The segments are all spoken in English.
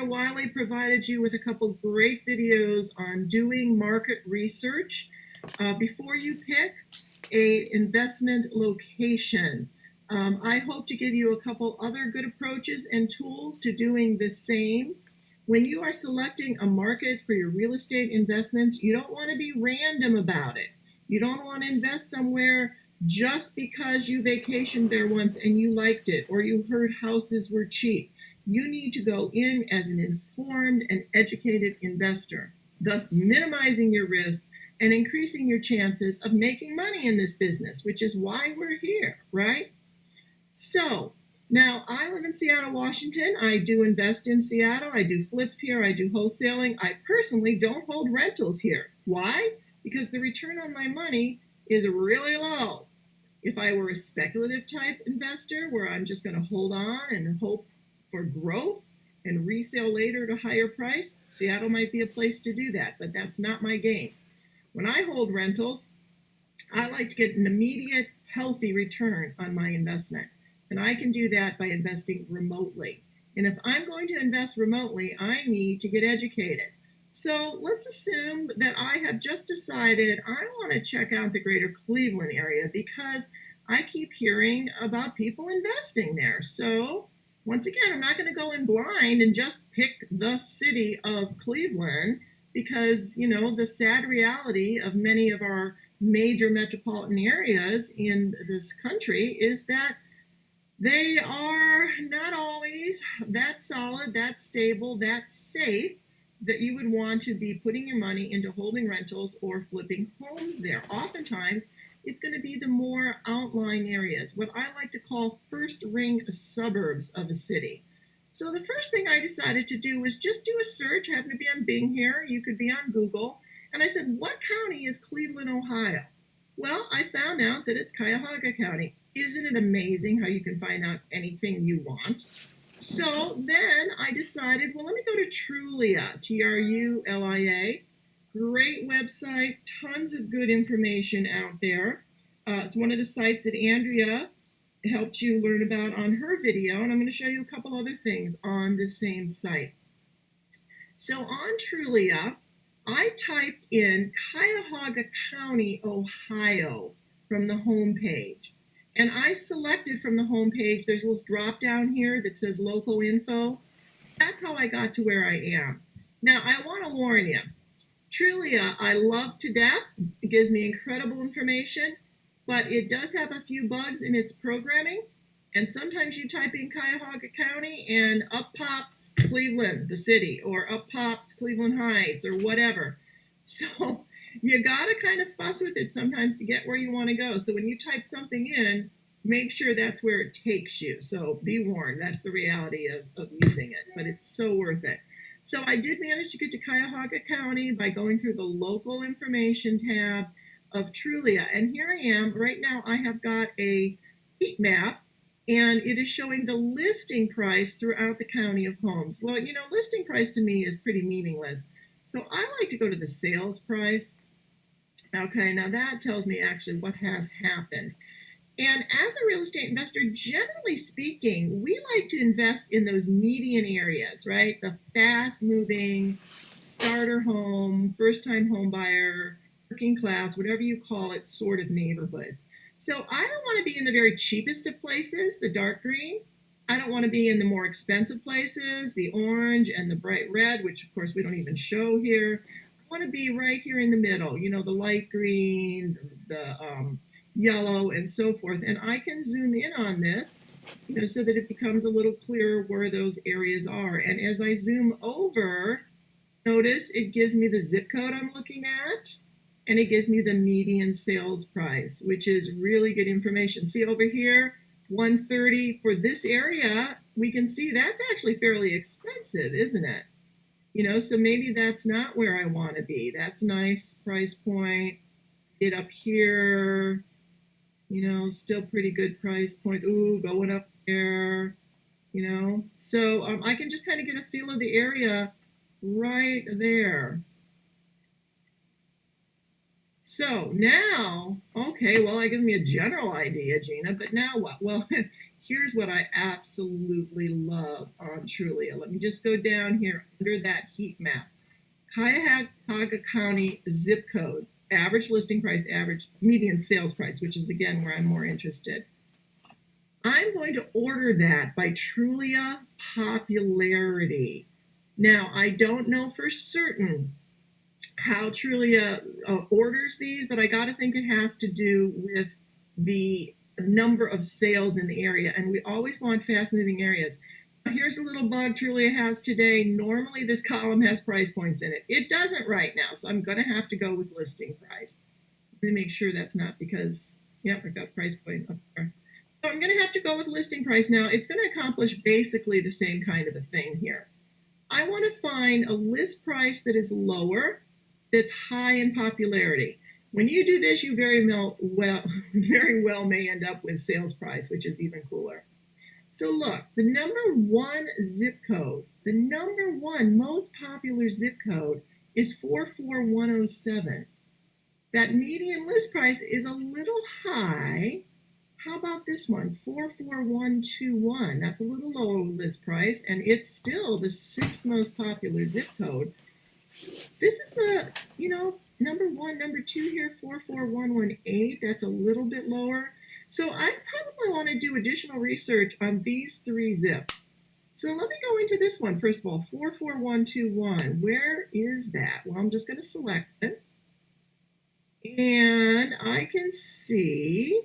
Wiley provided you with a couple great videos on doing market research before you pick a investment location. I hope to give you a couple other good approaches and tools to doing the same. When you are selecting a market for your real estate investments, you don't want to be random about it. You don't want to invest somewhere just because you vacationed there once and you liked it, or you heard houses were cheap. You need to go in as an informed and educated investor, thus minimizing your risk and increasing your chances of making money in this business, which is why we're here, right? So now I live in Seattle, Washington. I do invest in Seattle. I do flips here. I do wholesaling. I personally don't hold rentals here. Why? Because the return on my money is really low. If I were a speculative type investor where I'm just going to hold on and hope for growth and resale later at a higher price, Seattle might be a place to do that, but that's not my game. When I hold rentals, I like to get an immediate, healthy return on my investment. And I can do that by investing remotely. And if I'm going to invest remotely, I need to get educated. So let's assume that I have just decided I want to check out the greater Cleveland area because I keep hearing about people investing there. So once again, I'm not going to go in blind and just pick the city of Cleveland because, you know, the sad reality of many of our major metropolitan areas in this country is that they are not always that solid, that stable, that safe that you would want to be putting your money into holding rentals or flipping homes there. Oftentimes, it's going to be the more outlying areas, what I like to call first ring suburbs of a city. So the first thing I decided to do was just do a search. I happen to be on Bing here. You could be on Google. And I said, what county is Cleveland, Ohio? Well, I found out that it's Cuyahoga County. Isn't it amazing how you can find out anything you want? So then I decided, well, let me go to Trulia, Trulia. Great website, tons of good information out there. It's one of the sites that Andrea helped you learn about on her video, and I'm going to show you a couple other things on the same site. So on Trulia, I typed in Cuyahoga County, Ohio from the home page. And I selected from the home page, there's a little drop down here that says local info. That's how I got to where I am. Now, I want to warn you, Trulia, I love to death. It gives me incredible information, but it does have a few bugs in its programming. And sometimes you type in Cuyahoga County and up pops Cleveland, the city, or up pops Cleveland Heights or whatever. So you got to kind of fuss with it sometimes to get where you want to go. So when you type something in, make sure that's where it takes you. So be warned, that's the reality of using it, but it's so worth it. So I did manage to get to Cuyahoga County by going through the local information tab of Trulia. And here I am. Right now I have got a heat map, and it is showing the listing price throughout the county of homes. Well, you know, listing price to me is pretty meaningless. So I like to go to the sales price. Okay, now that tells me actually what has happened. And as a real estate investor, generally speaking, we like to invest in those median areas, right? The fast-moving starter home, first-time home buyer, working class, whatever you call it, sort of neighborhood. So I don't want to be in the very cheapest of places, the dark green. I don't want to be in the more expensive places, the orange and the bright red, which of course we don't even show here. I want to be right here in the middle, you know, the light green, the yellow, and so forth. And I can zoom in on this, you know, so that it becomes a little clearer where those areas are. And as I zoom over, notice it gives me the zip code I'm looking at, and it gives me the median sales price, which is really good information. See over here, 130 for this area, we can see that's actually fairly expensive, isn't it? You know, so maybe that's not where I want to be. That's a nice price point. Get up here, you know, still pretty good price point. Ooh, going up there, you know. So I can just kind of get a feel of the area right there. So now, okay, well, that gives me a general idea, Gina, but now what? Well, here's what I absolutely love on Trulia. Let me just go down here under that heat map. Cuyahoga County zip codes, average listing price, average median sales price, which is again where I'm more interested. I'm going to order that by Trulia popularity. Now, I don't know for certain how Trulia orders these, but I got to think it has to do with the number of sales in the area, and we always want fast-moving areas. Here's a little bug Trulia has today. Normally, this column has price points in it. It doesn't right now, so I'm going to have to go with listing price. Let me make sure that's not because, yep, I got price point up there. So I'm going to have to go with listing price now. It's going to accomplish basically the same kind of a thing here. I want to find a list price that is lower, that's high in popularity. When you do this, you very well may end up with sales price, which is even cooler. So look, the number one zip code, the number one most popular zip code is 44107. That median list price is a little high. How about this one, 44121? That's a little lower list price, and it's still the sixth most popular zip code. This is the, number one, number two here, 44118. That's a little bit lower. So I probably want to do additional research on these three zips. So let me go into this one. First of all, 44121. Where is that? Well, I'm just going to select it. And I can see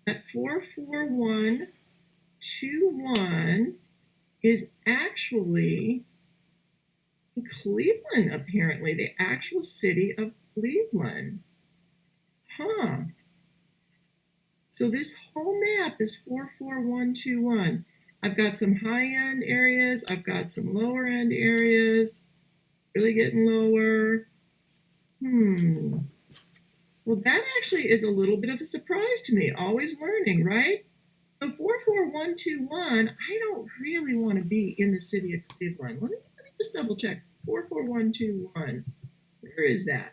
that 44121 is actually Cleveland, apparently, the actual city of Cleveland. Huh. So this whole map is 44121. I've got some high-end areas. I've got some lower-end areas. Really getting lower. Well, that actually is a little bit of a surprise to me. Always learning, right? So 44121, I don't really want to be in the city of Cleveland. Let me just double check. 44121. Where is that?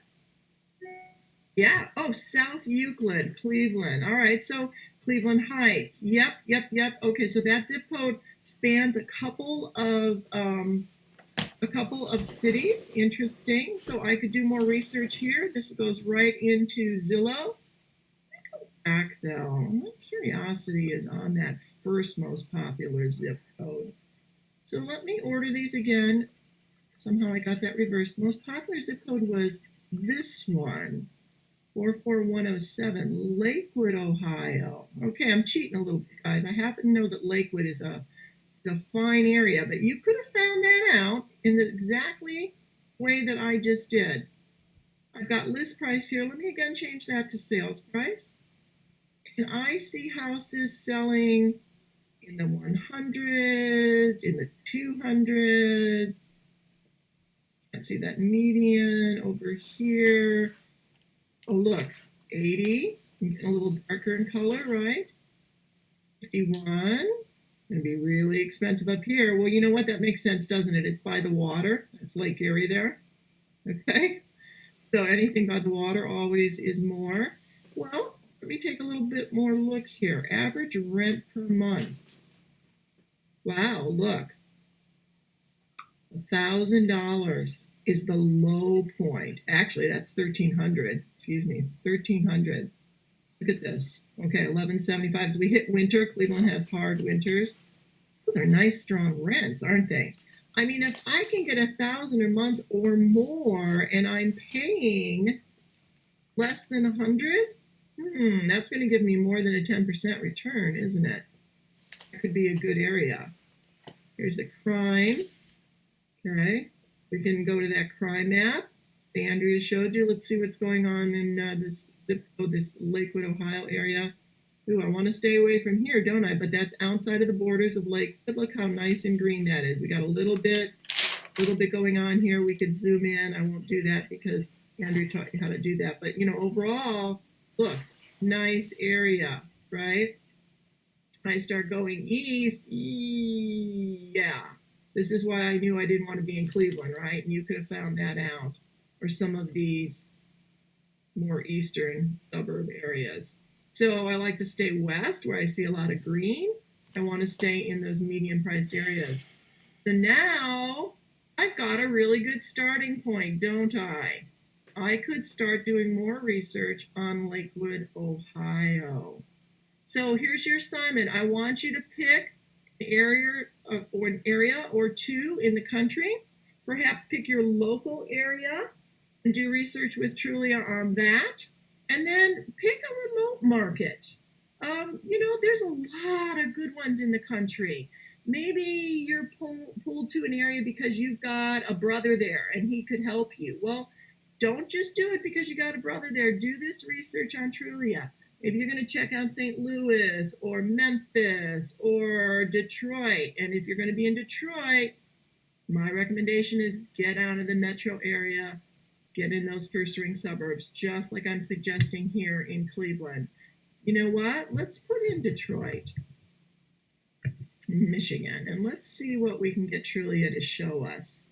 Yeah. Oh, South Euclid, Cleveland. All right. So Cleveland Heights. Yep. Okay. So that zip code spans a couple of cities. Interesting. So I could do more research here. This goes right into Zillow. Go back though. My curiosity is on that first most popular zip code. So let me order these again. Somehow I got that reversed. The most popular zip code was this one, 44107, Lakewood, Ohio. Okay, I'm cheating a little bit, guys. I happen to know that Lakewood is a fine area, but you could have found that out in the exactly way that I just did. I've got list price here. Let me again change that to sales price. And I see houses selling in the 100s, in the 200s. See that median over here. Oh, look, 80, a little darker in color, right? 51, going to be really expensive up here. Well, you know what? That makes sense, doesn't it? It's by the water, that lake area there. Okay, so anything by the water always is more. Well, let me take a little bit more look here. Average rent per month. Wow, look. $1,000 is the low point. Actually, that's $1,300. Excuse me, $1,300. Look at this. Okay, $1,175. So we hit winter. Cleveland has hard winters. Those are nice, strong rents, aren't they? I mean, if I can get $1,000 a month or more, and I'm paying less than $100, that's going to give me more than a 10% return, isn't it? That could be a good area. Here's the crime. Okay, we can go to that crime map that Andrea showed you. Let's see what's going on in this Lakewood, Ohio area. Ooh, I want to stay away from here, don't I? But that's outside of the borders of Lakewood. Look how nice and green that is. We got a little bit going on here. We could zoom in. I won't do that because Andrea taught you how to do that. But, overall, look, nice area, right? I start going east. Yeah. This is why I knew I didn't want to be in Cleveland, right? And you could have found that out. Or some of these more eastern suburb areas. So I like to stay west where I see a lot of green. I want to stay in those medium priced areas. So now I've got a really good starting point, don't I? I could start doing more research on Lakewood, Ohio. So here's your assignment. I want you to pick an area or two in the country. Perhaps pick your local area and do research with Trulia on that. And then pick a remote market. There's a lot of good ones in the country. Maybe you're pulled to an area because you've got a brother there and he could help you. Well, don't just do it because you got a brother there. Do this research on Trulia. Maybe you're going to check out St. Louis or Memphis or Detroit. And if you're going to be in Detroit, my recommendation is get out of the metro area, get in those first ring suburbs, just like I'm suggesting here in Cleveland. You know what? Let's put in Detroit, Michigan, and let's see what we can get Trulia to show us.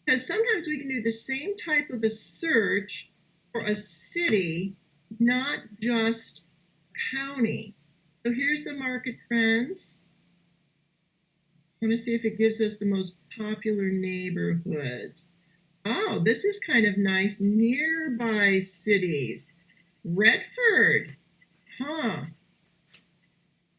Because sometimes we can do the same type of a search for a city, not just county. So here's the market trends. I want to see if it gives us the most popular neighborhoods. Oh, this is kind of nice. Nearby cities. Redford. Huh.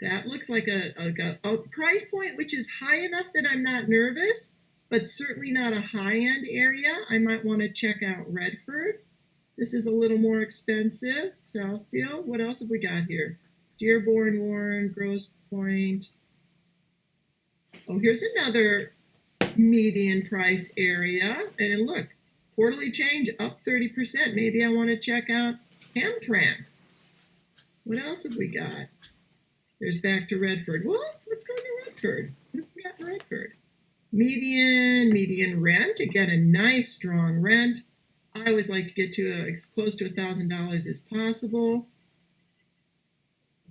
That looks like a price point which is high enough that I'm not nervous, but certainly not a high-end area. I might want to check out Redford. This is a little more expensive. Southfield. What else have we got here? Dearborn, Warren, Grosse Pointe. Oh, here's another median price area. And look, quarterly change up 30%. Maybe I want to check out Hamtramck. What else have we got? There's back to Redford. Well, let's go to Redford. What have we got in Redford? Median rent. Again, a nice, strong rent. I always like to get to as close to $1,000 as possible.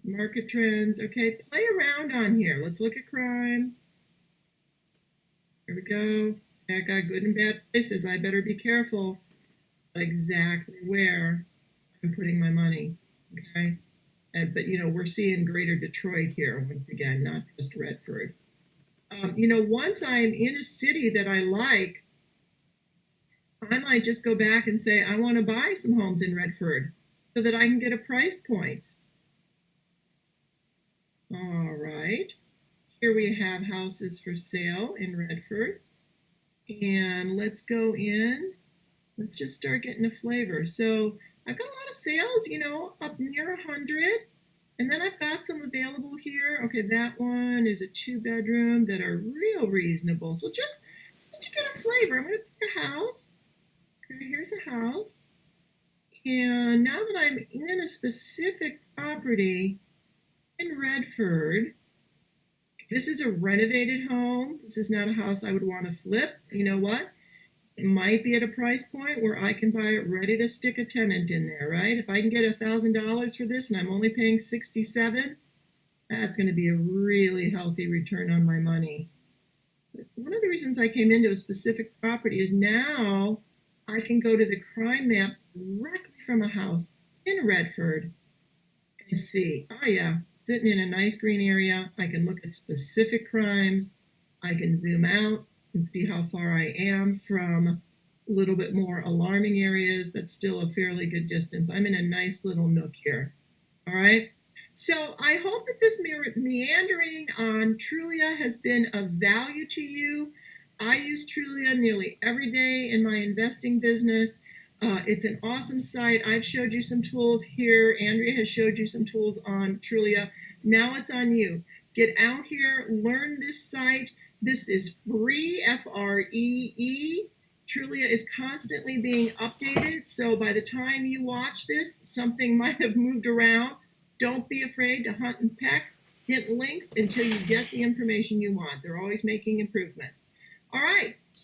Market trends. Okay, play around on here. Let's look at crime. Here we go. I got good and bad places. I better be careful exactly where I'm putting my money. Okay. But we're seeing greater Detroit here once again, not just Redford. Once I'm in a city that I like, I might just go back and say, I want to buy some homes in Redford so that I can get a price point. All right. Here we have houses for sale in Redford. And let's go in. Let's just start getting a flavor. So I've got a lot of sales, up near 100. And then I've got some available here. Okay, that one is a 2-bedroom that are real reasonable. So just to get a flavor, I'm going to pick a house. Okay, here's a house. And now that I'm in a specific property in Redford, this is a renovated home. This is not a house I would want to flip. You know what? It might be at a price point where I can buy it ready to stick a tenant in there, right? If I can get $1,000 for this and I'm only paying $67, that's going to be a really healthy return on my money. But one of the reasons I came into a specific property is now I can go to the crime map directly from a house in Redford and see, oh yeah, sitting in a nice green area, I can look at specific crimes, I can zoom out and see how far I am from a little bit more alarming areas. That's still a fairly good distance. I'm in a nice little nook here. All right. So I hope that this meandering on Trulia has been of value to you. I use Trulia nearly every day in my investing business. It's an awesome site. I've showed you some tools here. Andrea has showed you some tools on Trulia. Now it's on you. Get out here, learn this site. This is free, Free. Trulia is constantly being updated, so by the time you watch this, something might have moved around. Don't be afraid to hunt and peck. Hit links until you get the information you want. They're always making improvements. All right.